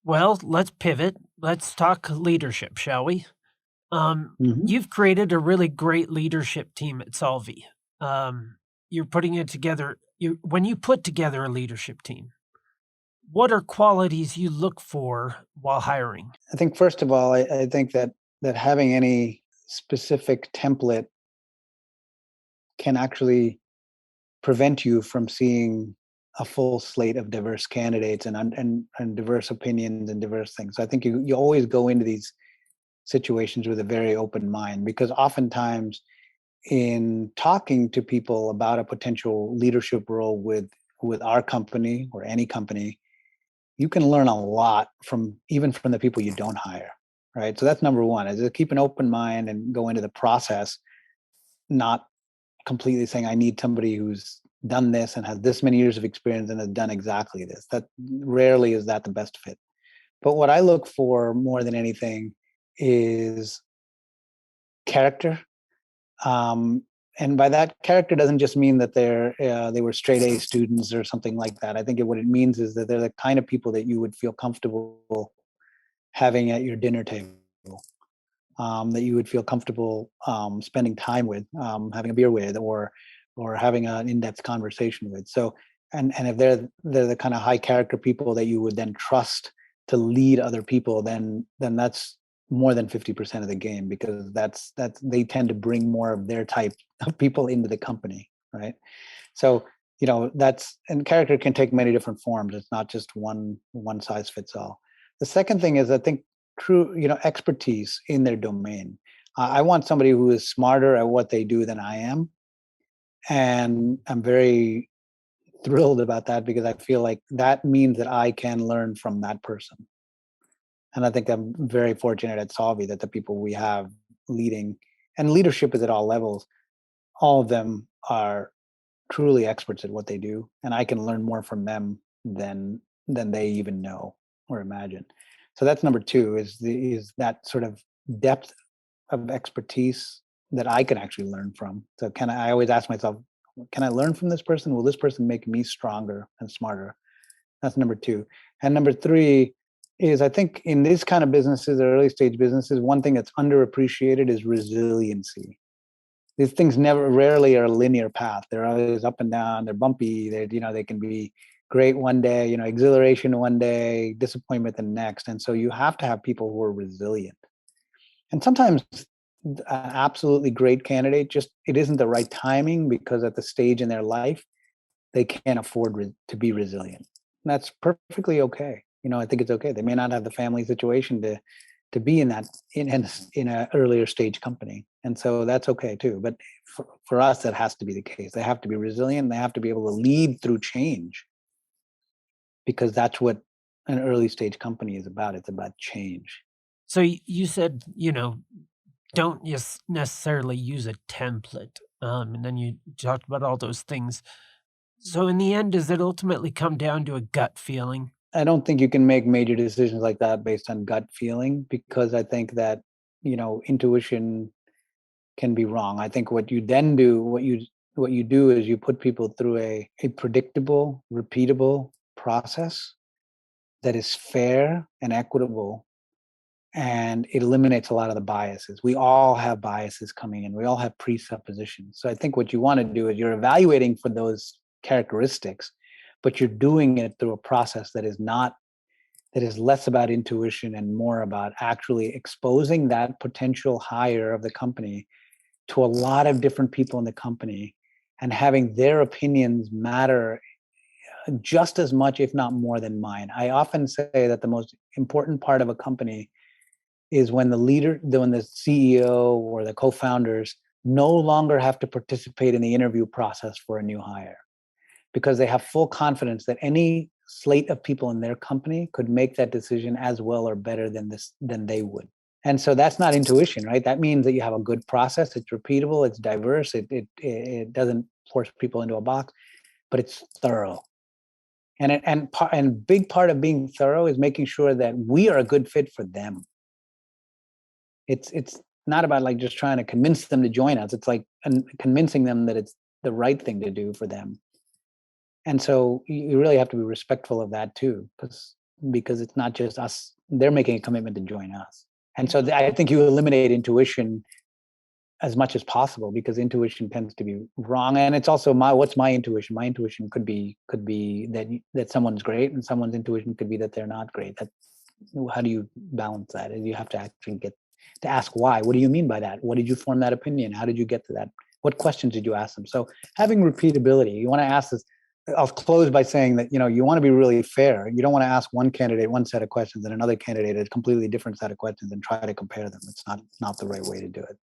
Well, let's pivot. Let's talk leadership, shall we? Hmm. You've created a really great leadership team at Solvvy. You're putting it together. When you put together a leadership team, what are qualities you look for while hiring? I think first of all, I think that having any specific template can actually prevent you from seeing a full slate of diverse candidates and diverse opinions and diverse things. So I think you always go into these situations with a very open mind, because oftentimes in talking to people about a potential leadership role with our company or any company, you can learn a lot from even from the people you don't hire, right? So that's number one, is to keep an open mind and go into the process not completely saying I need somebody who's done this and has this many years of experience and has done exactly this. That rarely is that the best fit. But what I look for more than anything is character. Um, and by that, character doesn't just mean that they were straight A students or something like that. I think what it means is that they're the kind of people that you would feel comfortable having at your dinner table, that you would feel comfortable spending time with, having a beer with, or having an in-depth conversation with. So, and if they're the kind of high character people that you would then trust to lead other people, then that's more than 50% of the game, because that's they tend to bring more of their type of people into the company, right? So that's, and character can take many different forms. It's not just one size fits all. The second thing is, I think, true expertise in their domain. I want somebody who is smarter at what they do than I am, and I'm very thrilled about that, because I feel like that means that I can learn from that person. And I think I'm very fortunate at Solvvy that the people we have leading, and leadership is at all levels, all of them are truly experts at what they do, and I can learn more from them than they even know or imagine. So that's number two, is that sort of depth of expertise that I can actually learn from. So I always ask myself, can I learn from this person? Will this person make me stronger and smarter? That's number two. And number three is, I think in these kind of businesses, early stage businesses, one thing that's underappreciated is resiliency. These things rarely are a linear path. They're always up and down. They're bumpy. They can be great one day, exhilaration one day, disappointment the next. And so you have to have people who are resilient. And sometimes an absolutely great candidate, just it isn't the right timing, because at the stage in their life they can't afford to be resilient. And that's perfectly okay. I think it's okay. They may not have the family situation to be in that in an earlier stage company, and so that's okay too. But for us, that has to be the case. They have to be resilient. They have to be able to lead through change, because that's what an early stage company is about. It's about change. So you said, don't just necessarily use a template. And then you talked about all those things. So in the end, does it ultimately come down to a gut feeling? I don't think you can make major decisions like that based on gut feeling, because I think that intuition can be wrong. I think what you then do, what you do is you put people through a predictable, repeatable process that is fair and equitable, and it eliminates a lot of the biases. We all have biases coming in. We all have presuppositions. So I think what you want to do is you're evaluating for those characteristics, but you're doing it through a process that is less about intuition and more about actually exposing that potential hire of the company to a lot of different people in the company, and having their opinions matter just as much, if not more, than mine. I often say that the most important part of a company is when when the CEO or the co-founders no longer have to participate in the interview process for a new hire, because they have full confidence that any slate of people in their company could make that decision as well or better than they would. And so that's not intuition, right? That means that you have a good process. It's repeatable. It's diverse. It doesn't force people into a box, but it's thorough. And big part of being thorough is making sure that we are a good fit for them. It's not about like just trying to convince them to join us. It's like convincing them that it's the right thing to do for them. And so you really have to be respectful of that too, because because it's not just us. They're making a commitment to join us. And so I think you eliminate intuition as much as possible, because intuition tends to be wrong. And it's also what's my intuition? My intuition could be that someone's great, and someone's intuition could be that they're not great. How do you balance that? And you have to actually get to ask why. What do you mean by that? What did you form that opinion? How did you get to that? What questions did you ask them? So having repeatability, you want to ask this. I'll close by saying that, you want to be really fair. You don't want to ask one candidate one set of questions and another candidate a completely different set of questions and try to compare them. It's not the right way to do it.